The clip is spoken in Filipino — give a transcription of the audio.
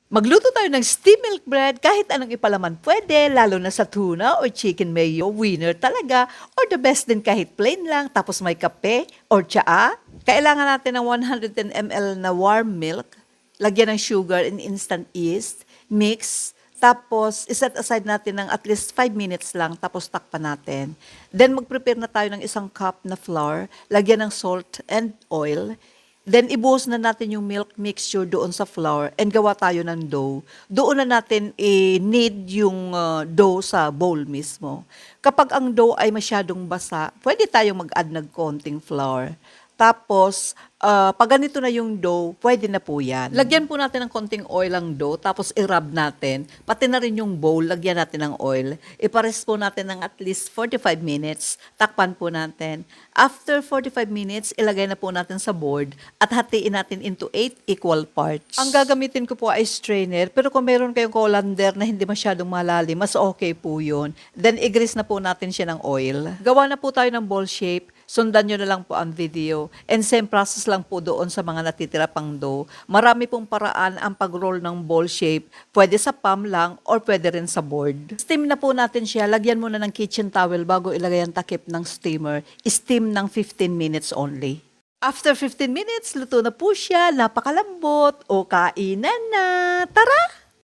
Magluto tayo ng steamed milk bread, kahit anong ipalaman pwede, lalo na sa tuna or chicken mayo, winner talaga. Or the best din kahit plain lang, tapos may kape or tsaa. Kailangan natin ng 110 ml na warm milk, lagyan ng sugar and instant yeast, mix, tapos iset aside natin ng at least 5 minutes lang, tapos takpan natin. Then mag-prepare na tayo ng isang cup na flour, lagyan ng salt and oil. Then, ibuhos na natin yung milk mixture doon sa flour and gawa tayo ng dough. Doon na natin i-knead yung dough sa bowl mismo. Kapag ang dough ay masyadong basa, pwede tayong mag-add ng konting flour. Tapos, pag ganito na yung dough, pwede na po yan. Lagyan po natin ng konting oil ang dough, tapos i-rub natin. Pati na rin yung bowl, lagyan natin ng oil. Ipares po natin ng at least 45 minutes. Takpan po natin. After 45 minutes, ilagay na po natin sa board at hatiin natin into 8 equal parts. Ang gagamitin ko po ay strainer, pero kung meron kayong colander na hindi masyadong malalim, mas okay po yun. Then, i-grease na po natin siya ng oil. Gawa na po tayo ng ball shape. Sundan nyo na lang po ang video. And same process lang po doon sa mga natitira pang dough. Marami pong paraan ang pag-roll ng ball shape. Pwede sa palm lang or pwede rin sa board. Steam na po natin siya. Lagyan muna ng kitchen towel bago ilagay ang takip ng steamer. Steam ng 15 minutes only. After 15 minutes, luto na po siya. Napakalambot. O kainan na. Tara!